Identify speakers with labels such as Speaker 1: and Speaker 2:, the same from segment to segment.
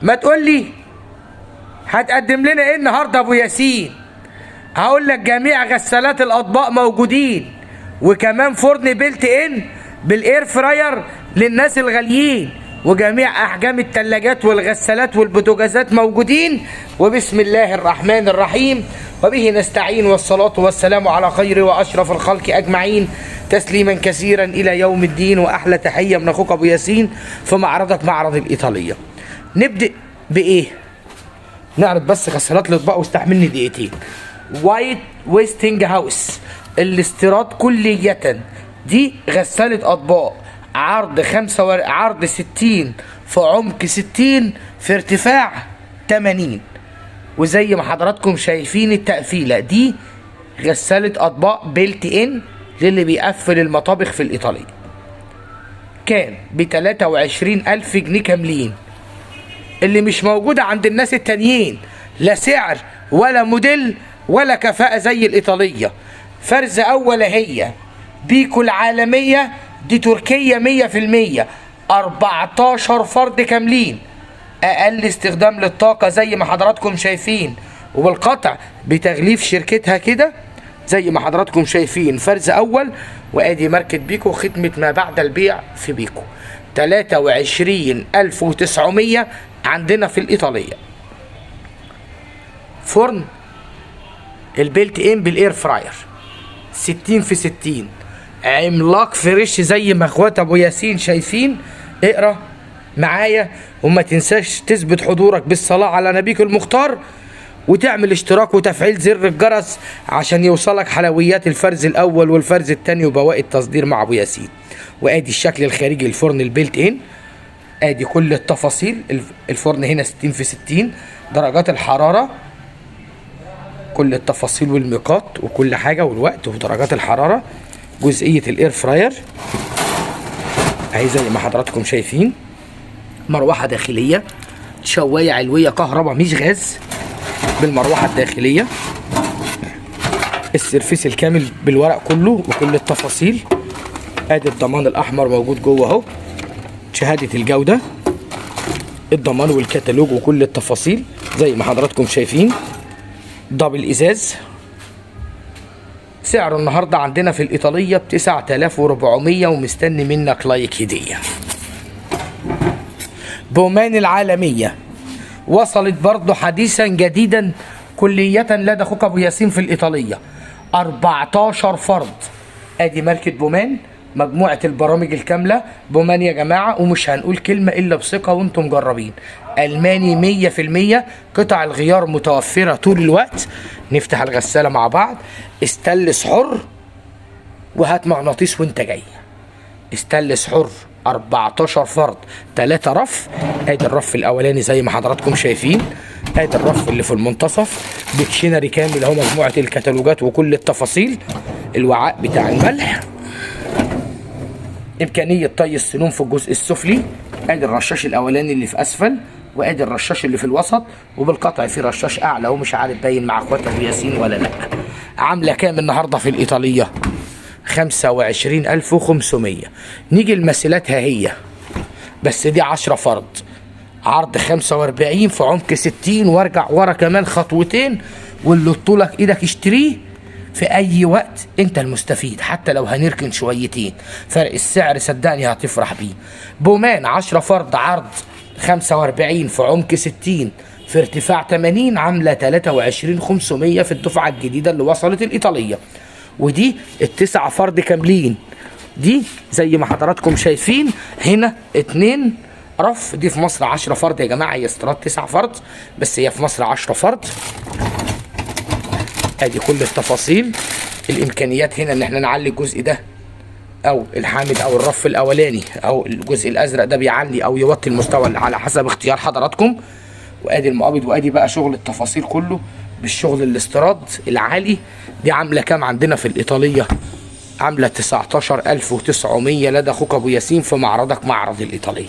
Speaker 1: ما تقول لي هتقدم لنا ايه النهارده ابو ياسين؟ هقول لك جميع غسالات الاطباق موجودين، وكمان فرن بيلت ان بالاير فراير للناس الغاليين، وجميع احجام الثلاجات والغسالات والبوتاجازات موجودين. وبسم الله الرحمن الرحيم، وبه نستعين، والصلاة والسلام على خير واشرف الخلق اجمعين، تسليما كثيرا الى يوم الدين. واحلى تحية من اخوك ابو ياسين في معرضك معرض الايطالية. نبدأ بايه؟ نعرض بس غسالات الاطباق واستحملني دقيقتين. وايت ويستنج هاوس الاستيراد كلية، دي غسالة اطباق عرض 60 في عمق 60 في ارتفاع 80، وزي ما حضراتكم شايفين التقفيلة دي غسالة اطباق بيلت ان للي بيقفل المطابخ في الايطالية. كان ب23,000 جنيه كاملين، اللي مش موجودة عند الناس التانيين، لا سعر ولا موديل ولا كفاءة زي الإيطالية. فرز أول هي بيكو العالمية، دي تركية 100%، 14 فرد كاملين، أقل استخدام للطاقة زي ما حضراتكم شايفين، وبالقطع بتغليف شركتها كده زي ما حضراتكم شايفين. فرز أول، وآدي ماركة بيكو، ختمة ما بعد البيع في بيكو. 23,900 عندنا في الإيطالية. فرن البيلت ان بالاير فراير 60 في 60، عملاق فريش زي ما اخوات ابو ياسين شايفين. اقرا معايا وما تنساش تثبت حضورك بالصلاة على نبيك المختار، وتعمل اشتراك وتفعيل زر الجرس عشان يوصلك حلويات الفرز الاول والفرز الثاني وبواقي التصدير مع ابو ياسين. وادي الشكل الخارجي الفرن البيلت ان، ادي كل التفاصيل. الفرن هنا 60 في 60، درجات الحرارة، كل التفاصيل والميقات وكل حاجة والوقت ودرجات الحرارة. جزئية الاير فراير اهي زي ما حضراتكم شايفين. مروحة داخلية، شواية علوية كهرباء مش غاز بالمروحة الداخلية. السرفيس الكامل بالورق كله وكل التفاصيل. ادي الضمان الاحمر موجود جوه اهو، شهادة الجودة، الضمان والكتالوج وكل التفاصيل زي ما حضراتكم شايفين. دبل ازاز. سعره النهارده عندنا في الايطاليه ب9400، ومستني منك لايك هديه. بومان العالميه وصلت برضه حديثا جديدا كلية لدى اخوك ابو ياسين في الايطاليه، 14 فرد. ادي ماركه بومان، مجموعة البرامج الكاملة. بومان يا جماعة، ومش هنقول كلمة إلا بثقة وانتم مجربين، ألماني 100%، قطع الغيار متوفرة طول الوقت. نفتح الغسالة مع بعض. استلس حر، وهات مغناطيس وانت جاي. استلس حر 14 فرد، 3 رف. ادي الرف الاولاني زي ما حضراتكم شايفين، ادي الرف اللي في المنتصف. ديكشنري كامل اهو، مجموعة الكتالوجات وكل التفاصيل. الوعاء بتاع الملح، إمكانية طي السنون في الجزء السفلي. ادي الرشاش الأولاني اللي في أسفل، وادي الرشاش اللي في الوسط، وبالقطع في رشاش أعلى ومش عارف باين مع اخوات أبو ياسين ولا لأ. عاملة كام النهاردة في الإيطالية؟ 25,500. نيجي لمثيلاتها هي، بس دي 10 فرد، عرض 45 في عمق 60، وارجع ورا كمان خطوتين، واللي طولك ايدك اشتريه في اي وقت. انت المستفيد، حتى لو هنركن شويتين. فرق السعر صدقني هتفرح بيه. بومان 10 فرد، عرض 45 في عمق 60 في ارتفاع 80، عامله 23,500 في الدفعه الجديده اللي وصلت الايطاليه. ودي ال9 فرد كاملين، دي زي ما حضراتكم شايفين هنا 2 رف. دي في مصر 10 فرد يا جماعه، هي استيراد 9 فرد بس هي في مصر 10 فرد. ادي كل التفاصيل. الامكانيات هنا ان احنا نعلي الجزء ده او الحامد او الرف الاولاني او الجزء الازرق ده بيعلي او يوطي المستوى على حسب اختيار حضراتكم. وادي المقابض، وادي بقى شغل التفاصيل كله بالشغل الاستيراد العالي. دي عامله كام عندنا في الايطاليه؟ عامله 19,900 لدى اخوك ابو ياسين في معرضك معرض الايطاليه.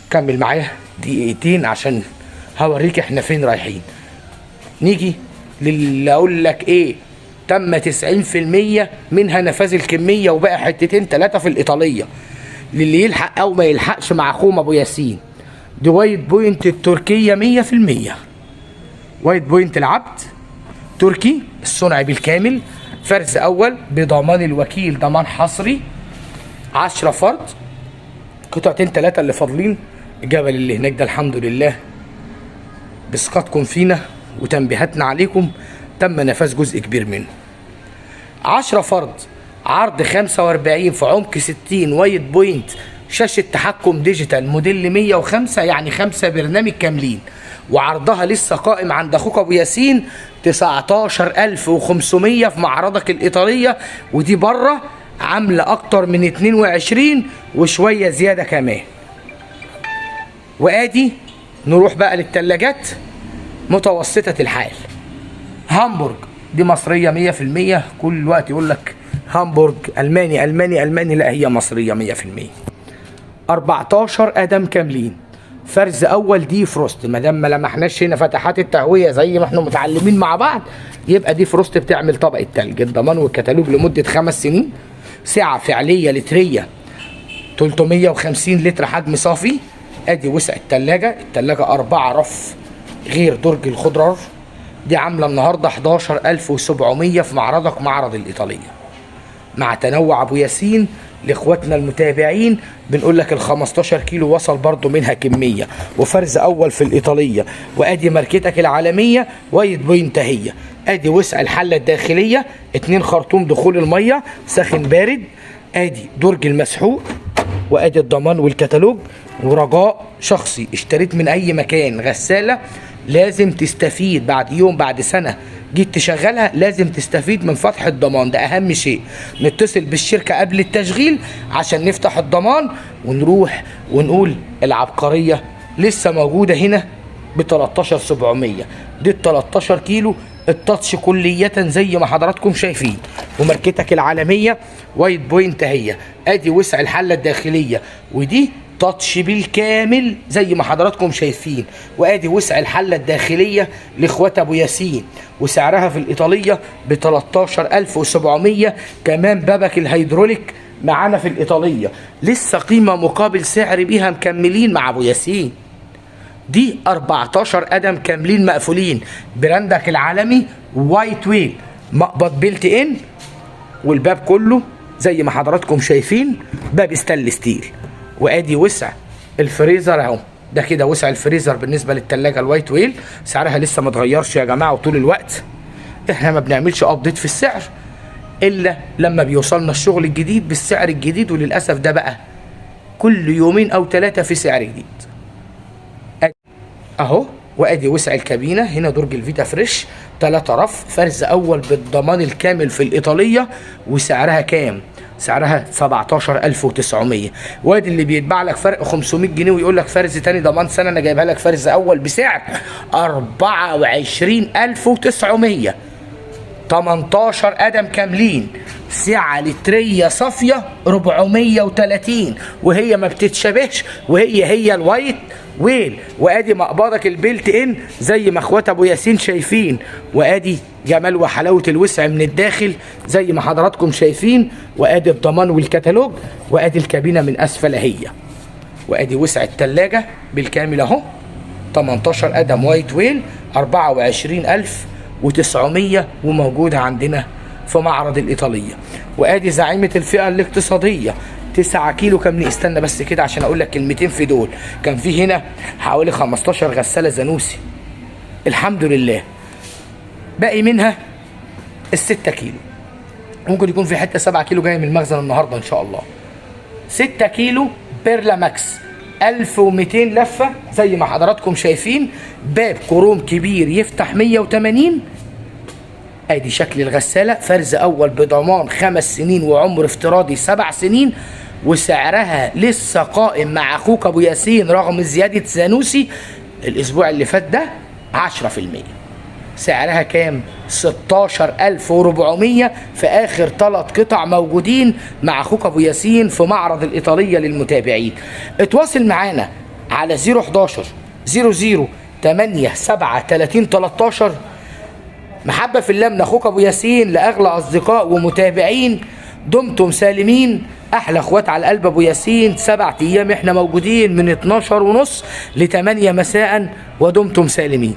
Speaker 1: كمل معايا دقيقتين عشان هوريك احنا فين رايحين. نيجي اللي اقول لك ايه، تم 90% منها نفاذ الكميه، وبقى حتتين 3 في الايطاليه للي يلحق او ما يلحقش مع اخوه ابو ياسين. دي وايت بوينت التركية 100%. وايت بوينت العبد تركي الصنع بالكامل، فرز اول بضمان الوكيل، ضمان حصري 10 فرد، قطعتين 3 اللي فاضلين الجبل اللي هناك ده الحمد لله بثقتكم فينا وتنبيهاتنا عليكم تم نفاذ جزء كبير منه. 10 فرد، عرض 45 في عمق 60، وايت بوينت، شاشة تحكم ديجيتال موديل 105، يعني 5 برنامج كاملين، وعرضها لسه قائم عند اخوك ابو ياسين 19500 في معرضك الايطالية، ودي بره عاملة اكتر من 22 وشوية زيادة كمان. وادي نروح بقى للتلاجات متوسطة الحال. هامبورج دي مصرية 100%، كل الوقت يقول لك هامبورج ألماني ألماني ألماني، لا هي مصرية 100%. 14 قدم كاملين، فرز أول دي فروست، ما دام ما لمحناش هنا فتحات التهوية زي ما احنا متعلمين مع بعض يبقى دي فروست بتعمل طبقة تلج. الضمان والكتالوج لمدة 5 سنين، سعة فعلية لترية 350 لتر حجم صافي. ادي وسع التلاجة 4 رف غير درج الخضار، دي عامله النهارده 11700 في معرضك معرض الايطاليه. مع تنوع ابو ياسين لاخواتنا المتابعين بنقول لك ال 15 كيلو وصل برضو منها كميه، وفرز اول في الايطاليه. وادي ماركتك العالميه وايت بوينت هي. ادي وسع الحله الداخليه 2 خرطوم دخول الميه ساخن بارد. ادي درج المسحوق، وادي الضمان والكتالوج. ورجاء شخصي، اشتريت من اي مكان غساله لازم تستفيد، بعد يوم بعد سنه جيت تشغلها لازم تستفيد من فتح الضمان، ده اهم شيء. نتصل بالشركه قبل التشغيل عشان نفتح الضمان ونروح ونقول العبقريه لسه موجوده هنا ب 13700. دي ال 13 كيلو التاتش كلية زي ما حضراتكم شايفين، وماركتك العالمية وايت بوينت هي. ادي وسع الحلة الداخلية، ودي تاتش بالكامل زي ما حضراتكم شايفين. وادي وسع الحلة الداخلية لاخوات ابو ياسين، وسعرها في الايطالية ب 13700. كمان بابك الهيدروليك معانا في الايطالية لسه قيمة مقابل سعر بيها مكملين مع ابو ياسين. دي 14 قدم كاملين مقفولين، براندك العالمي وايت ويل، مقبض بيلت ان، والباب كله زي ما حضراتكم شايفين باب ستانلس ستيل. وادي وسع الفريزر اهو، ده كده وسع الفريزر بالنسبه للثلاجه الوايت ويل. سعرها لسه ما اتغيرش يا جماعه، وطول الوقت احنا ما بنعملش ابديت في السعر الا لما بيوصلنا الشغل الجديد بالسعر الجديد، وللاسف ده بقى كل يومين او 3 في سعر جديد اهو. وادي وسع الكابينه هنا، درج الفيتا فريش 3 رف، فرز اول بالضمان الكامل في الايطاليه. وسعرها كام؟ سعرها 17900. وادي اللي بيتباع لك فرق 500 جنيه ويقول لك فرز تاني ضمان سنه، انا جايبها لك فرز اول بسعر 24900. 18 قدم كاملين، سعة لترية صافية 430، وهي ما بتتشابهش، وهي الوايت ويل. وادي مقبضك البيلت ان زي ما اخوات ابو ياسين شايفين. وادي جمال وحلاوة الوسع من الداخل زي ما حضراتكم شايفين. وادي الضمان والكتالوج. وادي الكابينة من اسفل هي. وادي وسع التلاجة بالكامل اهو، 18 قدم وايت ويل 24900 وموجودة عندنا في معرض الإيطالية. وادي زعيمة الفئة الاقتصادية 9 كيلو كاملين. استنى بس كده عشان اقول لك كلمتين في دول. كان في هنا حوالي 15 غسالة زانوسي، الحمد لله باقي منها ال6 كيلو. ممكن يكون في حتة 7 كيلو جاية من المخزن النهاردة ان شاء الله. 6 كيلو بيرلا ماكس 1200 لفة زي ما حضراتكم شايفين، باب كروم كبير يفتح 180. ادي شكل الغسالة، فرز اول بضمان 5 سنين وعمر افتراضي 7 سنين. وسعرها لسه قائم مع اخوك ابو ياسين رغم زيادة زانوسي الاسبوع اللي فات ده 10%. سعرها كام؟ 16400 في اخر 3 قطع موجودين مع اخوك ابو ياسين في معرض الايطالية للمتابعين. اتواصل معانا على 011 00 8 7 30 13. محبة في الله من اخوك ابو ياسين لاغلى اصدقاء ومتابعين. دمتم سالمين. احلى اخوات على القلب ابو ياسين، 7 ايام احنا موجودين من 12:30 ل 8 مساء، ودمتم سالمين.